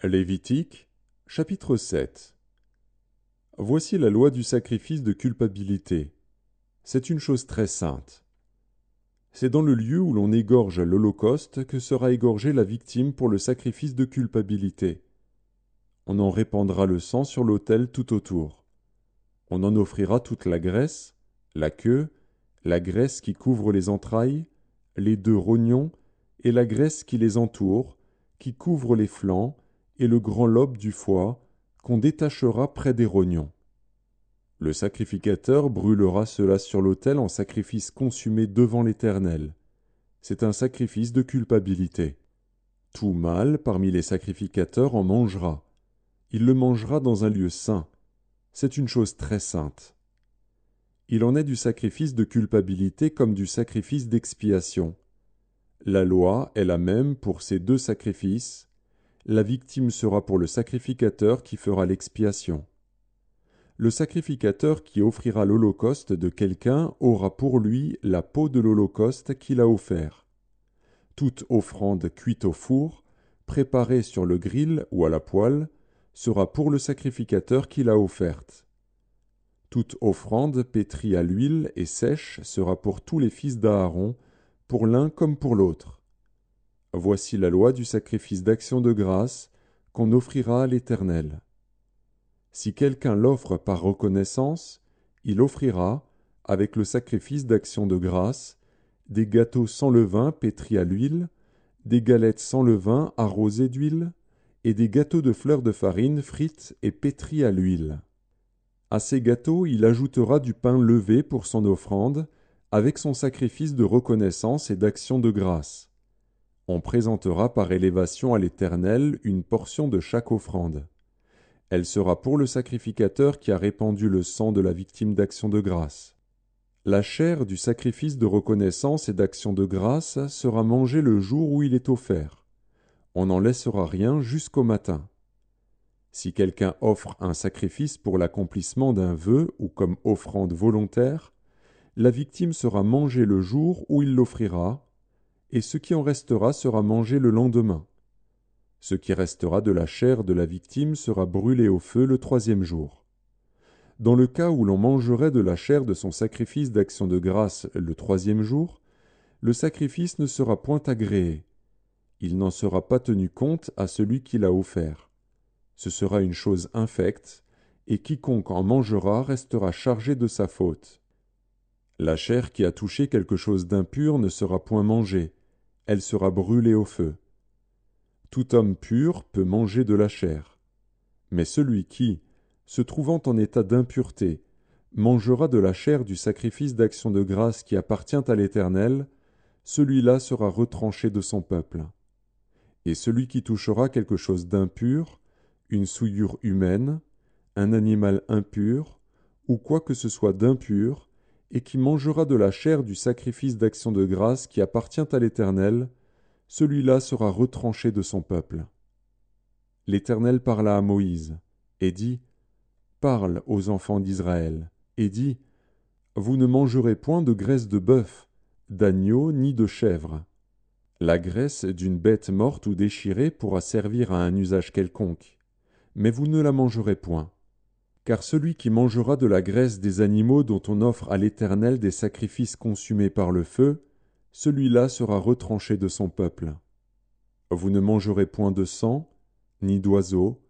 Lévitique, chapitre 7. Voici la loi du sacrifice de culpabilité. C'est une chose très sainte. C'est dans le lieu où l'on égorge l'holocauste que sera égorgée la victime pour le sacrifice de culpabilité. On en répandra le sang sur l'autel tout autour. On en offrira toute la graisse, la queue, la graisse qui couvre les entrailles, les deux rognons et la graisse qui les entoure, qui couvre les flancs, et le grand lobe du foie, qu'on détachera près des rognons. Le sacrificateur brûlera cela sur l'autel en sacrifice consumé devant l'Éternel. C'est un sacrifice de culpabilité. Tout mâle parmi les sacrificateurs en mangera. Il le mangera dans un lieu saint. C'est une chose très sainte. Il en est du sacrifice de culpabilité comme du sacrifice d'expiation. La loi est la même pour ces deux sacrifices. La victime sera pour le sacrificateur qui fera l'expiation. Le sacrificateur qui offrira l'holocauste de quelqu'un aura pour lui la peau de l'holocauste qu'il a offert. Toute offrande cuite au four, préparée sur le grill ou à la poêle, sera pour le sacrificateur qui l'a offerte. Toute offrande pétrie à l'huile et sèche sera pour tous les fils d'Aaron, pour l'un comme pour l'autre. Voici la loi du sacrifice d'action de grâce qu'on offrira à l'Éternel. Si quelqu'un l'offre par reconnaissance, il offrira, avec le sacrifice d'action de grâce, des gâteaux sans levain pétris à l'huile, des galettes sans levain arrosées d'huile, et des gâteaux de fleurs de farine frites et pétris à l'huile. À ces gâteaux, il ajoutera du pain levé pour son offrande, avec son sacrifice de reconnaissance et d'action de grâce. On présentera par élévation à l'Éternel une portion de chaque offrande. Elle sera pour le sacrificateur qui a répandu le sang de la victime d'action de grâce. La chair du sacrifice de reconnaissance et d'action de grâce sera mangée le jour où il est offert. On n'en laissera rien jusqu'au matin. Si quelqu'un offre un sacrifice pour l'accomplissement d'un vœu ou comme offrande volontaire, la victime sera mangée le jour où il l'offrira, et ce qui en restera sera mangé le lendemain. Ce qui restera de la chair de la victime sera brûlé au feu le 3e jour. Dans le cas où l'on mangerait de la chair de son sacrifice d'action de grâce le 3e jour, le sacrifice ne sera point agréé. Il n'en sera pas tenu compte à celui qui l'a offert. Ce sera une chose infecte, et quiconque en mangera restera chargé de sa faute. La chair qui a touché quelque chose d'impur ne sera point mangée, elle sera brûlée au feu. Tout homme pur peut manger de la chair. Mais celui qui, se trouvant en état d'impureté, mangera de la chair du sacrifice d'action de grâce qui appartient à l'Éternel, celui-là sera retranché de son peuple. Et celui qui touchera quelque chose d'impur, une souillure humaine, un animal impur, ou quoi que ce soit d'impur, et qui mangera de la chair du sacrifice d'action de grâce qui appartient à l'Éternel, celui-là sera retranché de son peuple. L'Éternel parla à Moïse, et dit, « Parle aux enfants d'Israël, et dis, vous ne mangerez point de graisse de bœuf, d'agneau ni de chèvre. La graisse d'une bête morte ou déchirée pourra servir à un usage quelconque, mais vous ne la mangerez point. Car celui qui mangera de la graisse des animaux dont on offre à l'Éternel des sacrifices consumés par le feu, celui-là sera retranché de son peuple. Vous ne mangerez point de sang, ni d'oiseaux,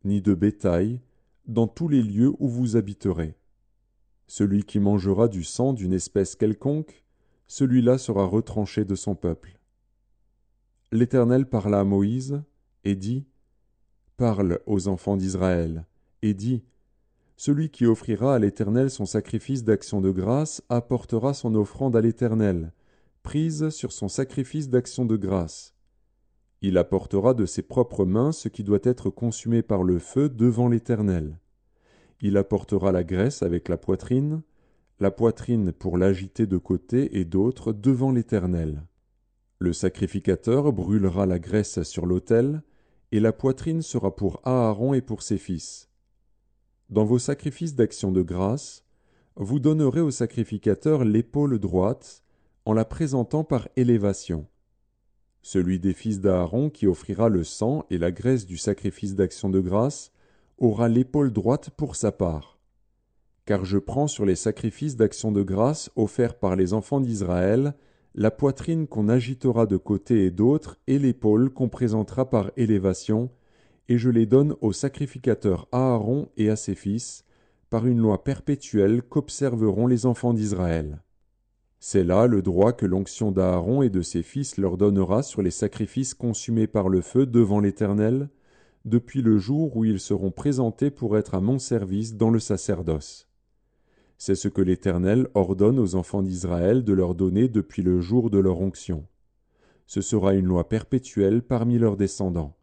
ni de bétail, dans tous les lieux où vous habiterez. Celui qui mangera du sang d'une espèce quelconque, celui-là sera retranché de son peuple. » L'Éternel parla à Moïse, et dit, « Parle aux enfants d'Israël, et dis, celui qui offrira à l'Éternel son sacrifice d'action de grâce apportera son offrande à l'Éternel, prise sur son sacrifice d'action de grâce. Il apportera de ses propres mains ce qui doit être consumé par le feu devant l'Éternel. Il apportera la graisse avec la poitrine pour l'agiter de côté et d'autre devant l'Éternel. Le sacrificateur brûlera la graisse sur l'autel, et la poitrine sera pour Aaron et pour ses fils. Dans vos sacrifices d'action de grâce, vous donnerez au sacrificateur l'épaule droite, en la présentant par élévation. Celui des fils d'Aaron qui offrira le sang et la graisse du sacrifice d'action de grâce aura l'épaule droite pour sa part. Car je prends sur les sacrifices d'action de grâce offerts par les enfants d'Israël la poitrine qu'on agitera de côté et d'autre et l'épaule qu'on présentera par élévation, et je les donne au sacrificateur Aaron et à ses fils, par une loi perpétuelle qu'observeront les enfants d'Israël. C'est là le droit que l'onction d'Aaron et de ses fils leur donnera sur les sacrifices consumés par le feu devant l'Éternel, depuis le jour où ils seront présentés pour être à mon service dans le sacerdoce. C'est ce que l'Éternel ordonne aux enfants d'Israël de leur donner depuis le jour de leur onction. Ce sera une loi perpétuelle parmi leurs descendants.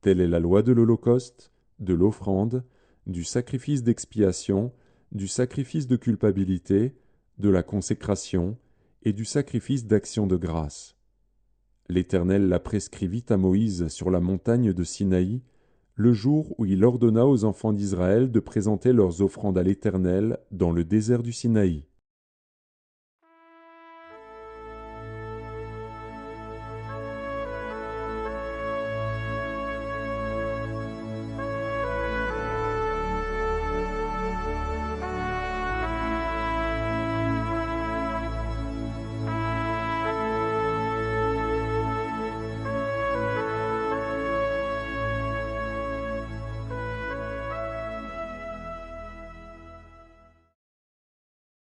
Telle est la loi de l'Holocauste, de l'offrande, du sacrifice d'expiation, du sacrifice de culpabilité, de la consécration et du sacrifice d'action de grâce. L'Éternel la prescrivit à Moïse sur la montagne de Sinaï, le jour où il ordonna aux enfants d'Israël de présenter leurs offrandes à l'Éternel dans le désert du Sinaï.